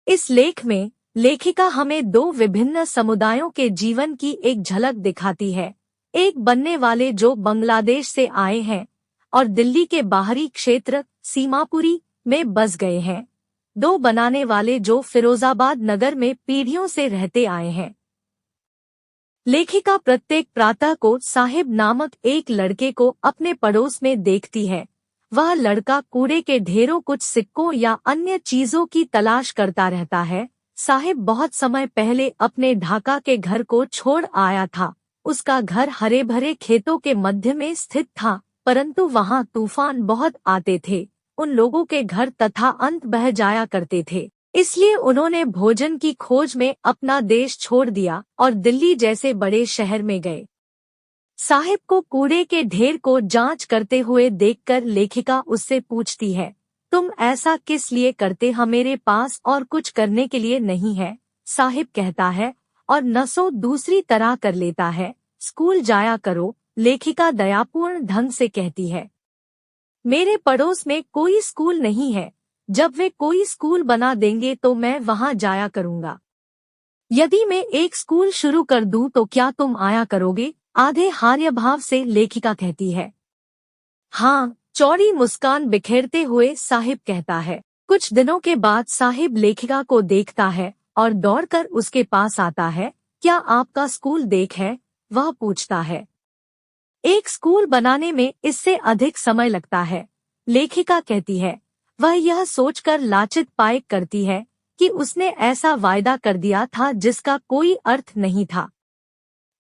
इस लेख में लेखिका हमें दो विभिन्न समुदायों के जीवन की एक झलक दिखाती है। एक बनने वाले जो बांग्लादेश से आए हैं और दिल्ली के बाहरी क्षेत्र सीमापुरी में बस गए हैं। दो बनाने वाले जो फिरोजाबाद नगर में पीढ़ियों से रहते आए हैं। लेखिका प्रत्येक प्रातः को साहिब नामक एक लड़के को अपने पड़ोस में देखती है। वह लड़का कूड़े के ढेरों, कुछ सिक्कों या अन्य चीजों की तलाश करता रहता है। साहिब बहुत समय पहले अपने ढाका के घर को छोड़ आया था। उसका घर हरे भरे खेतों के मध्य में स्थित था, परंतु वहां तूफान बहुत आते थे। उन लोगों के घर तथा अंत बह जाया करते थे, इसलिए उन्होंने भोजन की खोज में अपना देश छोड़ दिया और दिल्ली जैसे बड़े शहर में गए। साहिब को कूड़े के ढेर को जांच करते हुए देखकर लेखिका उससे पूछती है, तुम ऐसा किस लिए करते हो? मेरे पास और कुछ करने के लिए नहीं है, साहिब कहता है, और नसो दूसरी तरह कर लेता है। स्कूल जाया करो, लेखिका दयापूर्ण ढंग से कहती है। मेरे पड़ोस में कोई स्कूल नहीं है। जब वे कोई स्कूल बना देंगे तो मैं वहां जाया करूंगा। यदि मैं एक स्कूल शुरू कर दूं तो क्या तुम आया करोगे? आधे हार्य भाव से लेखिका कहती है। हाँ, चौड़ी मुस्कान बिखेरते हुए साहिब कहता है। कुछ दिनों के बाद साहिब लेखिका को देखता है और दौड़कर उसके पास आता है। क्या आपका स्कूल देख है? वह पूछता है। एक स्कूल बनाने में इससे अधिक समय लगता है, लेखिका कहती है। वह यह सोचकर लाचित पायक करती है कि उसने ऐसा वायदा कर दिया था जिसका कोई अर्थ नहीं था।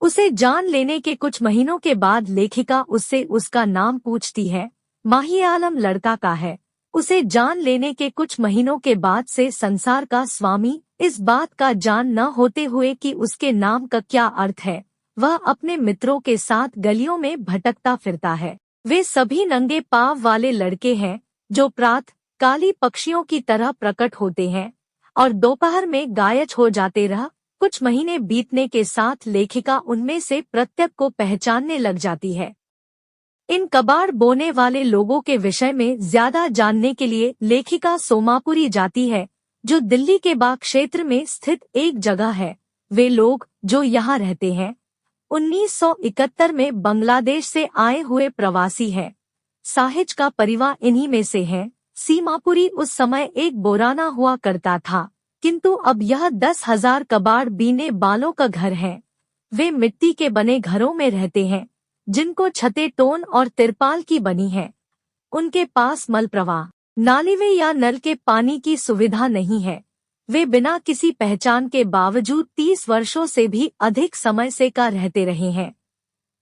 उसे जान लेने के कुछ महीनों के बाद लेखिका उससे उसका नाम पूछती है। माही आलम लड़का का है। उसे जान लेने के कुछ महीनों के बाद से संसार का स्वामी, इस बात का जान न होते हुए कि उसके नाम का क्या अर्थ है, वह अपने मित्रों के साथ गलियों में भटकता फिरता है। वे सभी नंगे पांव वाले लड़के हैं जो प्रातः काली पक्षियों की तरह प्रकट होते हैं और दोपहर में गायब हो जाते रह। कुछ महीने बीतने के साथ लेखिका उनमें से प्रत्येक को पहचानने लग जाती है। इन कबाड़ बोने वाले लोगों के विषय में ज्यादा जानने के लिए लेखिका सोमापुरी जाती है, जो दिल्ली के बाग क्षेत्र में स्थित एक जगह है। वे लोग जो यहाँ रहते हैं 1971 में बांग्लादेश से आए हुए प्रवासी हैं। साहिज का परिवार इन्हीं में से है। सीमापुरी उस समय एक बोराना हुआ करता था, किंतु अब यह 10,000 कबाड़ बीने बालों का घर है। वे मिट्टी के बने घरों में रहते हैं, जिनको छतें टोन और तिरपाल की बनी हैं। उनके पास मल प्रवाह, नालीवे या नल के पानी की सुविधा नहीं है। वे बिना किसी पहचान के बावजूद 30 वर्षों से भी अधिक समय से का रहते रहे हैं,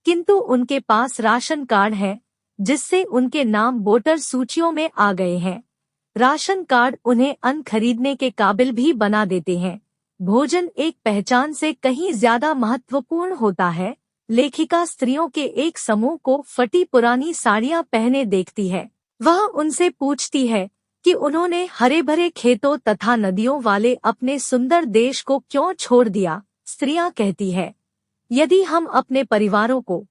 किंतु उनके पास राशन कार्ड है, जिससे उनके नाम वोटर सूचियों में आ गए हैं। राशन कार्ड उन्हें अन्न खरीदने के काबिल भी बना देते हैं। भोजन एक पहचान से कहीं ज्यादा महत्वपूर्ण होता है। लेखिका स्त्रियों के एक समूह को फटी पुरानी साड़ियां पहने देखती है। वह उनसे पूछती है कि उन्होंने हरे भरे खेतों तथा नदियों वाले अपने सुंदर देश को क्यों छोड़ दिया। स्त्रियां कहती है, यदि हम अपने परिवारों को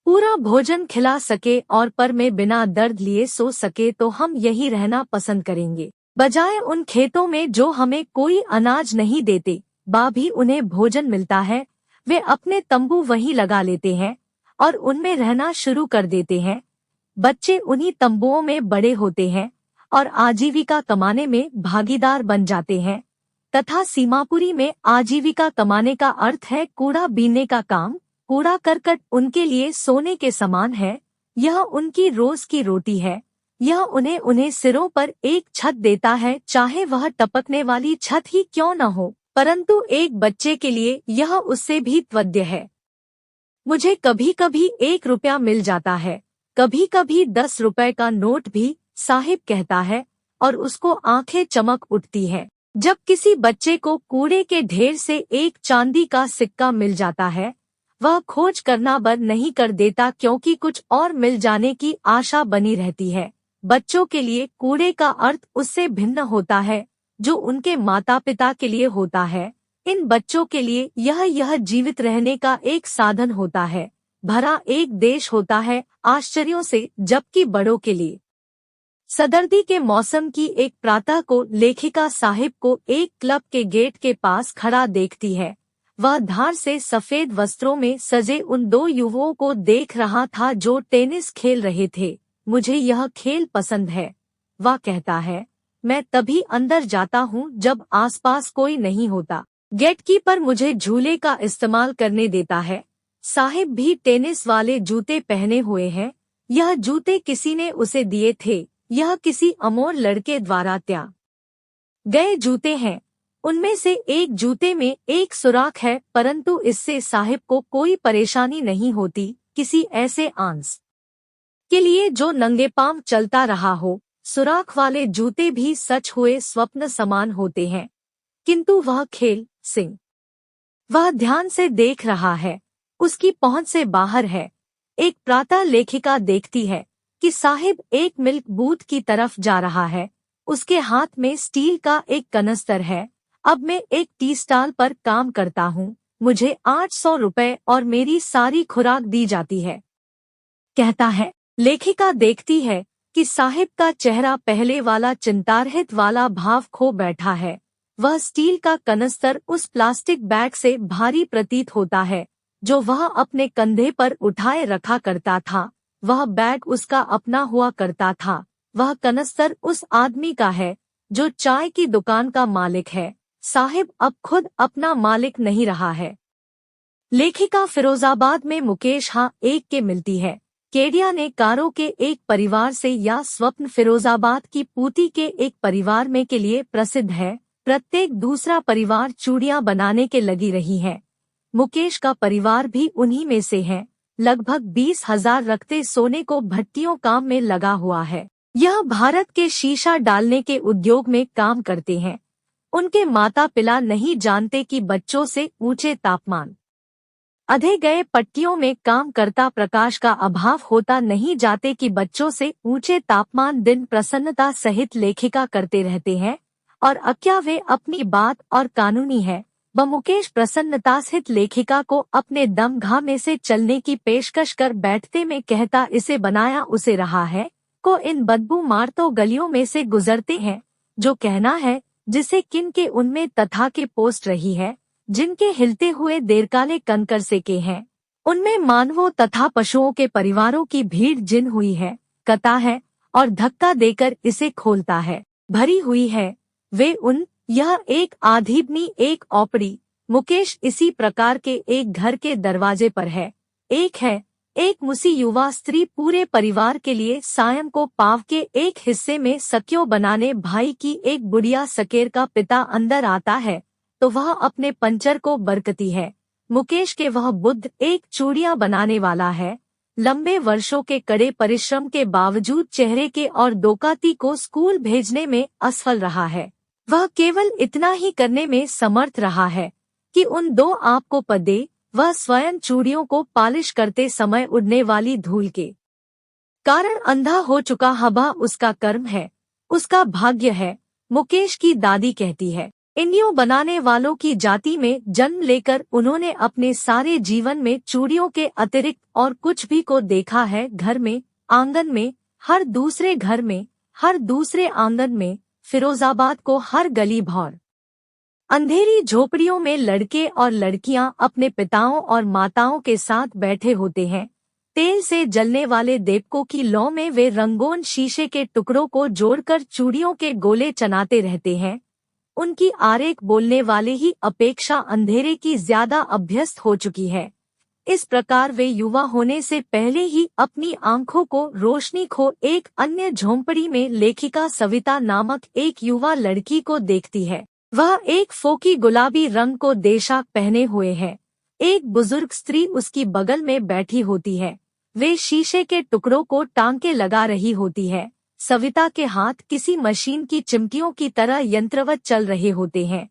पूरा भोजन खिला सके और पर में बिना दर्द लिए सो सके तो हम यही रहना पसंद करेंगे, बजाय उन खेतों में जो हमें कोई अनाज नहीं देते, भी उन्हें भोजन मिलता है। वे अपने तंबू वहीं लगा लेते हैं और उनमें रहना शुरू कर देते हैं। बच्चे उन्हीं तंबुओं में बड़े होते हैं और आजीविका कमाने में भागीदार बन जाते हैं। तथा सीमापुरी में आजीविका कमाने का अर्थ है कूड़ा बीनने का काम। कूड़ा करकट उनके लिए सोने के समान है। यह उनकी रोज की रोटी है। यह उन्हें सिरों पर एक छत देता है, चाहे वह टपकने वाली छत ही क्यों न हो, परंतु एक बच्चे के लिए यह उससे भी त्वद्य है। मुझे कभी कभी 1 रुपया मिल जाता है, कभी कभी 10 रुपए का नोट भी, साहिब कहता है, और उसको आंखें चमक उठती है। जब किसी बच्चे को कूड़े के ढेर से एक चांदी का सिक्का मिल जाता है, वह खोज करना बंद नहीं कर देता, क्योंकि कुछ और मिल जाने की आशा बनी रहती है। बच्चों के लिए कूड़े का अर्थ उससे भिन्न होता है जो उनके माता पिता के लिए होता है। इन बच्चों के लिए यह जीवित रहने का एक साधन होता है, भरा एक देश होता है आश्चर्यों से, जबकि बड़ों के लिए सर्दी के मौसम की एक प्रातः को लेखिका साहिब को एक क्लब के गेट के पास खड़ा देखती है। वह धार से सफेद वस्त्रों में सजे उन दो युवाओं को देख रहा था जो टेनिस खेल रहे थे। मुझे यह खेल पसंद है, वह कहता है। मैं तभी अंदर जाता हूँ जब आसपास कोई नहीं होता। गेटकीपर मुझे झूले का इस्तेमाल करने देता है। साहिब भी टेनिस वाले जूते पहने हुए हैं। यह जूते किसी ने उसे दिए थे। यह किसी अमोर लड़के द्वारा त्याग गए जूते हैं। उनमें से एक जूते में एक सुराख है, परंतु इससे साहिब को कोई परेशानी नहीं होती। किसी ऐसे आंस के लिए जो नंगे पांव चलता रहा हो, सुराख वाले जूते भी सच हुए स्वप्न समान होते हैं। किंतु वह खेल सिंह वह ध्यान से देख रहा है, उसकी पहुंच से बाहर है। एक प्रातः लेखिका देखती है कि साहिब एक मिल्क बूथ की तरफ जा रहा है। उसके हाथ में स्टील का एक कनस्तर है। अब मैं एक टी स्टॉल पर काम करता हूँ। मुझे 800 रुपए और मेरी सारी खुराक दी जाती है, कहता है। लेखिका देखती है कि साहिब का चेहरा पहले वाला चिंतारहित वाला भाव खो बैठा है। वह स्टील का कनस्तर उस प्लास्टिक बैग से भारी प्रतीत होता है जो वह अपने कंधे पर उठाए रखा करता था। वह बैग उसका अपना हुआ करता था। वह कनस्तर उस आदमी का है जो चाय की दुकान का मालिक है। साहिब अब खुद अपना मालिक नहीं रहा है। लेखिका फिरोजाबाद में मुकेश हाँ एक के मिलती है। केडिया ने कारों के एक परिवार से या स्वप्न फिरोजाबाद की पूती के एक परिवार में के लिए प्रसिद्ध है। प्रत्येक दूसरा परिवार चूड़ियां बनाने के लगी रही है। मुकेश का परिवार भी उन्हीं में से है। लगभग 20,000 रखते सोने को भट्टियों काम में लगा हुआ है। यह भारत के शीशा डालने के उद्योग में काम करते हैं। उनके माता पिता नहीं जानते कि बच्चों से ऊंचे तापमान अधे गए पट्टियों में काम करता प्रकाश का अभाव होता नहीं जाते कि बच्चों से ऊंचे तापमान दिन प्रसन्नता सहित लेखिका करते रहते हैं और अक्या वे अपनी बात और कानूनी है। व मुकेश प्रसन्नता सहित लेखिका को अपने दम घा में से चलने की पेशकश कर बैठते में कहता इसे बनाया उसे रहा है को इन बदबू मार तो गलियों में से गुजरते हैं। जो कहना है जिसे किन के उनमें तथा के पोस्ट रही है, जिनके हिलते हुए देरकाले कनकर से के हैं, उनमें मानवों तथा पशुओं के परिवारों की भीड़ जिन हुई है, कता है और धक्का देकर इसे खोलता है, भरी हुई है। वे उन यह एक आधीबनी एक ओपड़ी। मुकेश इसी प्रकार के एक घर के दरवाजे पर है। एक मुसी युवा स्त्री पूरे परिवार के लिए सायं को पाव के एक हिस्से में सक्यों बनाने भाई की एक बुढ़िया सकेर का पिता अंदर आता है तो वह अपने पंचर को बरकती है। मुकेश के वह बुद्ध एक चूड़ियां बनाने वाला है। लंबे वर्षों के कड़े परिश्रम के बावजूद चेहरे के और दोकाती को स्कूल भेजने में असफल रहा है। वह केवल इतना ही करने में समर्थ रहा है कि उन दो आप को पदे वह स्वयं चूड़ियों को पालिश करते समय उड़ने वाली धूल के कारण अंधा हो चुका हवा उसका कर्म है, उसका भाग्य है। मुकेश की दादी कहती है इंडियों बनाने वालों की जाति में जन्म लेकर उन्होंने अपने सारे जीवन में चूड़ियों के अतिरिक्त और कुछ भी को देखा है। घर में, आंगन में, हर दूसरे घर में, हर दूसरे आंगन में, फिरोजाबाद को हर गली भौर अंधेरी झोपड़ियों में लड़के और लड़कियां अपने पिताओं और माताओं के साथ बैठे होते हैं। तेल से जलने वाले देपकों की लौ में वे रंगोन शीशे के टुकड़ों को जोड़कर चूड़ियों के गोले चनाते रहते हैं। उनकी आरेख बोलने वाले ही अपेक्षा अंधेरे की ज्यादा अभ्यस्त हो चुकी है। इस प्रकार वे युवा होने से पहले ही अपनी आंखों को रोशनी खो एक अन्य झोंपड़ी में लेखिका सविता नामक एक युवा लड़की को देखती है। वह एक फोकी गुलाबी रंग को देशाक पहने हुए है। एक बुजुर्ग स्त्री उसकी बगल में बैठी होती है। वे शीशे के टुकड़ों को टांके लगा रही होती है। सविता के हाथ किसी मशीन की चिमटियों की तरह यंत्रवत चल रहे होते हैं।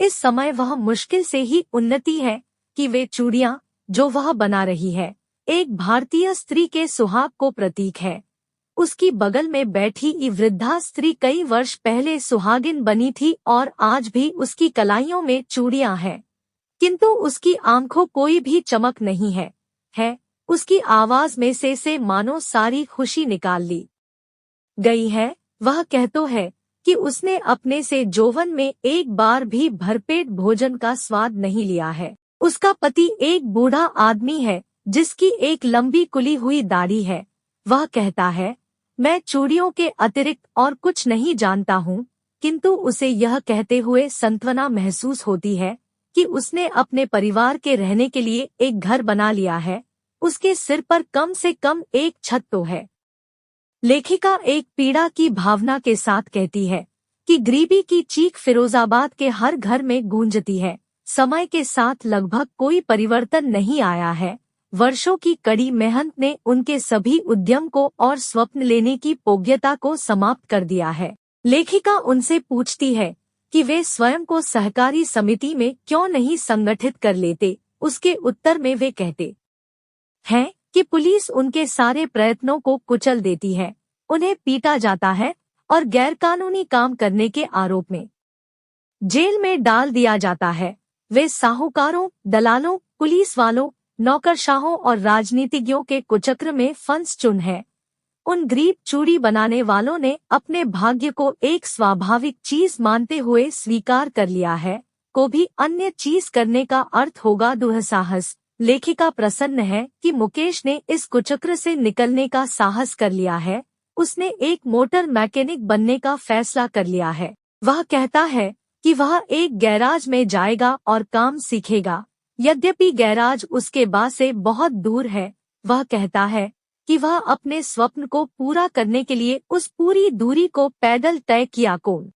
इस समय वह मुश्किल से ही उन्नति है कि वे चूड़ियां जो वह बना रही है एक भारतीय स्त्री के सुहाग को प्रतीक है। उसकी बगल में बैठी वृद्धा स्त्री कई वर्ष पहले सुहागिन बनी थी और आज भी उसकी कलाइयों में चूड़ियां हैं, किंतु उसकी आंखों कोई भी चमक नहीं है। उसकी आवाज में से मानो सारी खुशी निकाल ली। गई है। वह कहतो है कि उसने अपने से जौवन में एक बार भी भरपेट भोजन का स्वाद नहीं लिया है। उसका पति एक बूढ़ा आदमी है जिसकी एक लंबी कुली हुई दाढ़ी है। वह कहता है, मैं चूड़ियों के अतिरिक्त और कुछ नहीं जानता हूँ, किंतु उसे यह कहते हुए सांत्वना महसूस होती है कि उसने अपने परिवार के रहने के लिए एक घर बना लिया है। उसके सिर पर कम से कम एक छत तो है। लेखिका एक पीड़ा की भावना के साथ कहती है कि गरीबी की चीख फिरोजाबाद के हर घर में गूंजती है। समय के साथ लगभग कोई परिवर्तन नहीं आया है। वर्षों की कड़ी मेहनत ने उनके सभी उद्यम को और स्वप्न लेने की योग्यता को समाप्त कर दिया है। लेखिका उनसे पूछती है कि वे स्वयं को सहकारी समिति में क्यों नहीं संगठित कर लेते। उसके उत्तर में वे कहते हैं कि पुलिस उनके सारे प्रयत्नों को कुचल देती है। उन्हें पीटा जाता है और गैरकानूनी काम करने के आरोप में जेल में डाल दिया जाता है। वे साहूकारों, दलालों, पुलिस वालों, नौकरशाहों और राजनीतिज्ञों के कुचक्र में फंस चुन है। उन गरीब चूड़ी बनाने वालों ने अपने भाग्य को एक स्वाभाविक चीज मानते हुए स्वीकार कर लिया है। को भी अन्य चीज करने का अर्थ होगा दुस्साहस। लेखिका प्रसन्न है कि मुकेश ने इस कुचक्र से निकलने का साहस कर लिया है। उसने एक मोटर मैकेनिक बनने का फैसला कर लिया है। वह कहता है कि वह एक गैराज में जाएगा और काम सीखेगा। यद्यपि गैराज उसके पास से बहुत दूर है, वह कहता है कि वह अपने स्वप्न को पूरा करने के लिए उस पूरी दूरी को पैदल तय किया। कौन